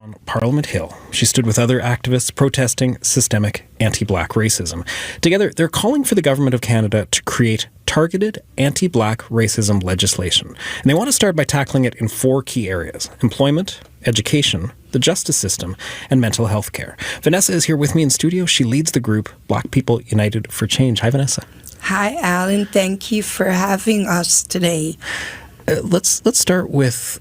On Parliament Hill, she stood with other activists protesting systemic anti-black racism. Together, they're calling for the Government of Canada to create targeted anti-black racism legislation. And they want to start by tackling it in 4 key areas: employment, education, the justice system, and mental health care. Vanessa is here with me in studio. She leads the group Black People United for Change. Hi, Vanessa. Hi, Alan. Thank you for having us today. Let's start with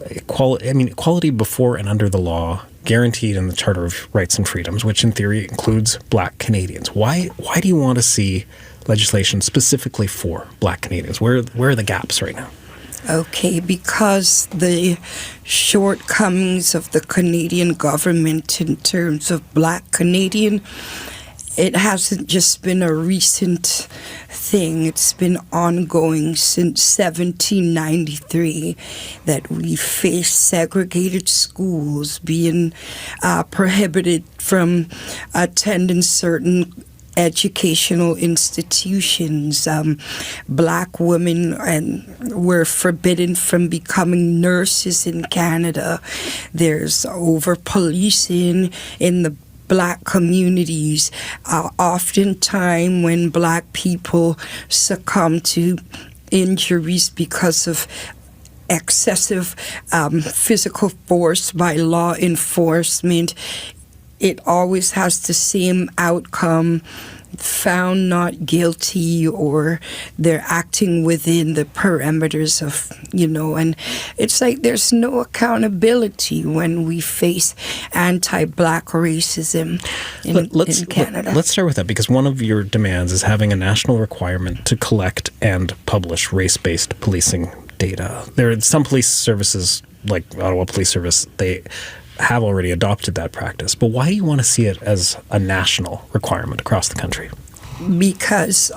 equality before and under the law, guaranteed in the Charter of Rights and Freedoms, which in theory includes Black Canadians. Why do you want to see legislation specifically for Black Canadians? Where are the gaps right now? Okay, because the shortcomings of the Canadian government in terms of Black Canadian, it hasn't just been a recent thing. It's been ongoing since 1793 that we face segregated schools, being prohibited from attending certain educational institutions. Black women were forbidden from becoming nurses in Canada. There's over-policing in the Black communities. Oftentimes when Black people succumb to injuries because of excessive physical force by law enforcement, it always has the same outcome: found not guilty, or they're acting within the parameters of, and it's like there's no accountability when we face anti-Black racism in Canada. Let's start with that, because one of your demands is having a national requirement to collect and publish race-based policing data. There are some police services, like Ottawa Police Service, they have already adopted that practice. But why do you want to see it as a national requirement across the country? Because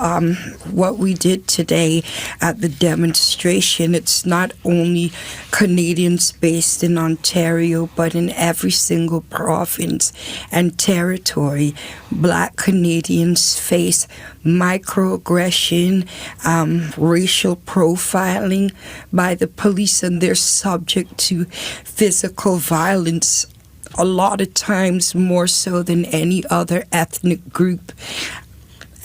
what we did today at the demonstration, it's not only Canadians based in Ontario, but in every single province and territory. Black Canadians face microaggression, racial profiling by the police, and they're subject to physical violence a lot of times more so than any other ethnic group.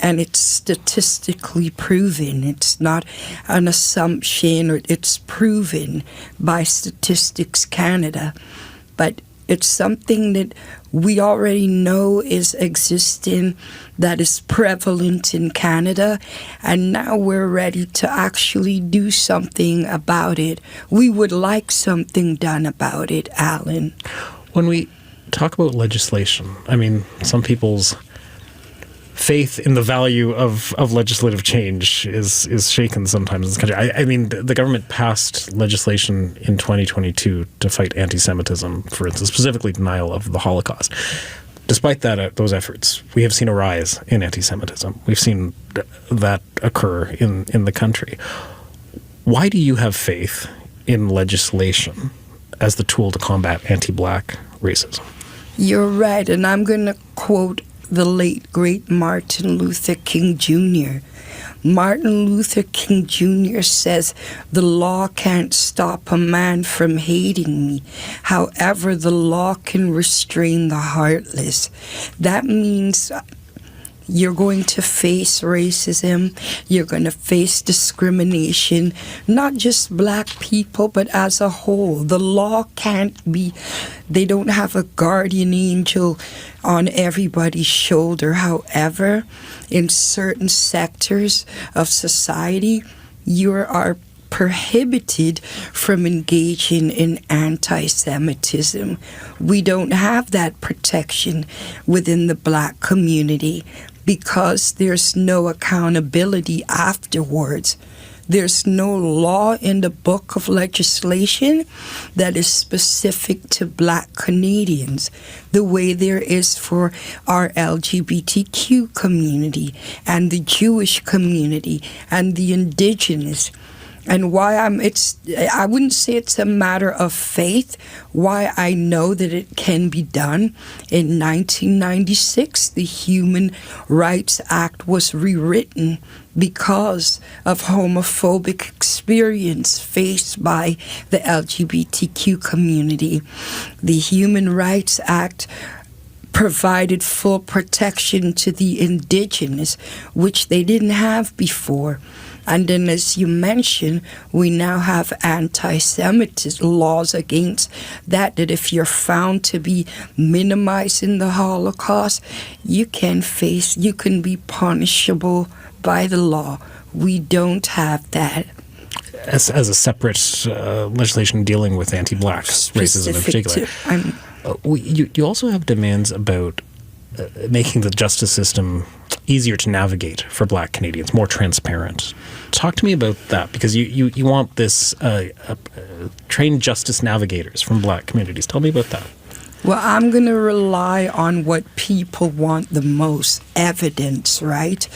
And it's statistically proven. It's not an assumption, or it's proven by Statistics Canada. But it's something that we already know is existing, that is prevalent in Canada, and now we're ready to actually do something about it. We would like something done about it, Alan. When we talk about legislation, some people's faith in the value of legislative change is shaken sometimes in this country. The government passed legislation in 2022 to fight anti-Semitism, for instance, specifically denial of the Holocaust. Despite those efforts, we have seen a rise in anti-Semitism. We've seen that occur in the country. Why do you have faith in legislation as the tool to combat anti-Black racism? You're right, and I'm going to quote the late, great Martin Luther King Jr. Martin Luther King Jr. says, "The law can't stop a man from hating me. However, the law can restrain the heartless." That means you're going to face racism, you're going to face discrimination, not just Black people, but as a whole. The law they don't have a guardian angel on everybody's shoulder. However, in certain sectors of society, you are prohibited from engaging in anti-Semitism. We don't have that protection within the Black community because there's no accountability afterwards. There's no law in the book of legislation that is specific to Black Canadians, the way there is for our LGBTQ community and the Jewish community and the Indigenous. And why I wouldn't say it's a matter of faith, why I know that it can be done. In 1996, the Human Rights Act was rewritten because of homophobic experience faced by the LGBTQ community. The Human Rights Act provided full protection to the indigenous, which they didn't have before. And then, as you mentioned, we now have anti-Semitism laws against that if you're found to be minimizing the Holocaust, you can be punishable by the law. We don't have that. As a separate legislation dealing with anti-Black racism in particular. You also have demands about making the justice system easier to navigate for Black Canadians, more transparent. Talk to me about that, because you want this trained justice navigators from Black communities. Tell me about that. Well, I'm going to rely on what people want the most, evidence, right?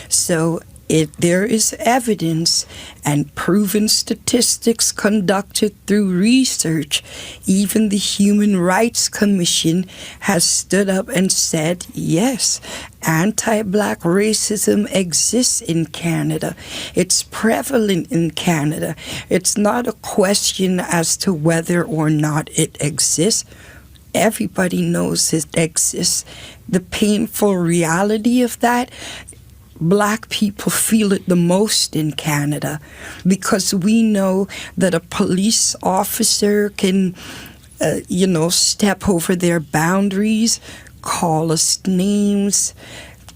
So if there is evidence and proven statistics conducted through research, even the Human Rights Commission has stood up and said, yes, anti-Black racism exists in Canada. It's prevalent in Canada. It's not a question as to whether or not it exists. Everybody knows it exists. The painful reality of that, Black people feel it the most in Canada, because we know that a police officer can, step over their boundaries, call us names,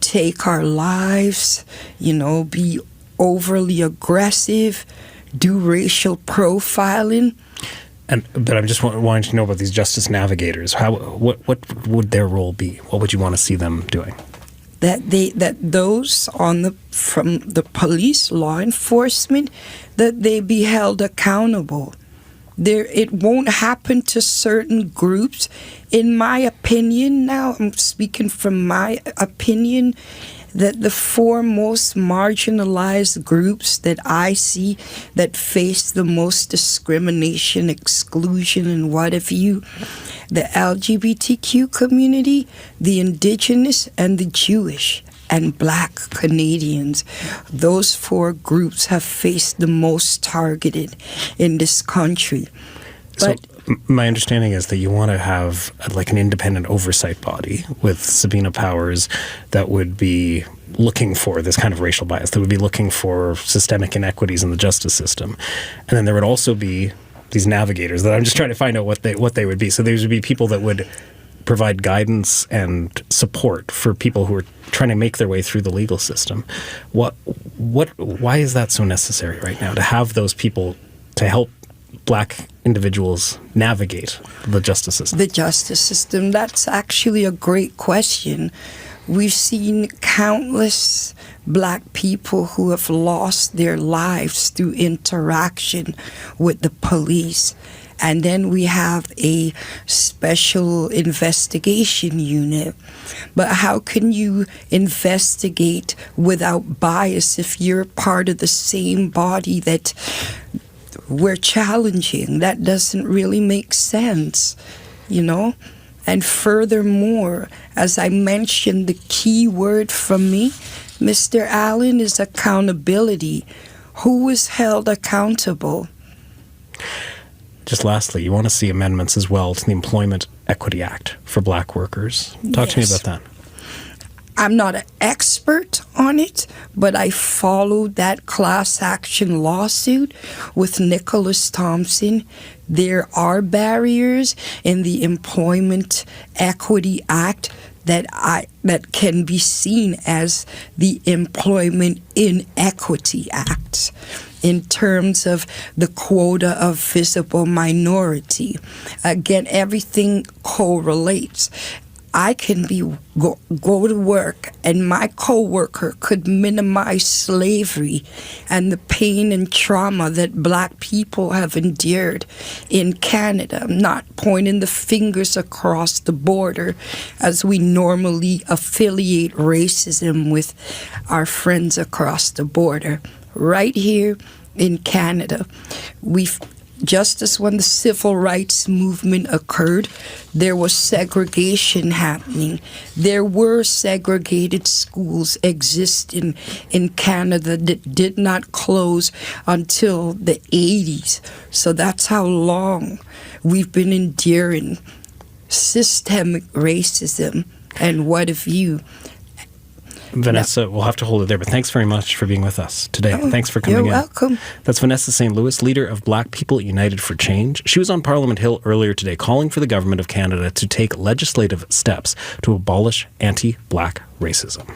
take our lives, be overly aggressive, do racial profiling. But I'm just wanting to know about these justice navigators. What would their role be? What would you want to see them doing? That those from the police, law enforcement, that they be held accountable. It won't happen to certain groups. In my opinion, now I'm speaking from my opinion, that the four most marginalized groups that I see that face the most discrimination, exclusion, and what have you, the LGBTQ community, the Indigenous, and the Jewish and Black Canadians. Those four groups have faced the most targeted in this country. But my understanding is that you want to have an independent oversight body with subpoena powers that would be looking for this kind of racial bias, that would be looking for systemic inequities in the justice system. And then there would also be these navigators that I'm just trying to find out what they would be. So there would be people that would provide guidance and support for people who are trying to make their way through the legal system. Why is that so necessary right now, to have those people to help Black individuals navigate the justice system? The justice system, that's actually a great question. We've seen countless Black people who have lost their lives through interaction with the police. And then we have a special investigation unit. But how can you investigate without bias if you're part of the same body that we're challenging? That doesn't really make sense, And furthermore, as I mentioned, the key word for me, Mr. Allen, is accountability. Who is held accountable? Just lastly, you want to see amendments as well to the Employment Equity Act for Black workers. Talk to me about that. I'm not an expert on it, but I followed that class action lawsuit with Nicholas Thompson. There are barriers in the Employment Equity Act that can be seen as the Employment Inequity Act in terms of the quota of visible minority. Again, everything correlates. I can go to work and my coworker could minimize slavery and the pain and trauma that Black people have endured in Canada. I'm not pointing the fingers across the border as we normally affiliate racism with our friends across the border. Right here in Canada. Just as when the civil rights movement occurred, there was segregation happening. There were segregated schools existing in Canada that did not close until the 80s. So that's how long we've been enduring systemic racism. And what if you... Vanessa, we'll have to hold it there, but thanks very much for being with us today. Thanks for coming in. You're welcome. That's Vanessa St. Louis, leader of Black People United for Change. She was on Parliament Hill earlier today calling for the government of Canada to take legislative steps to abolish anti-Black racism.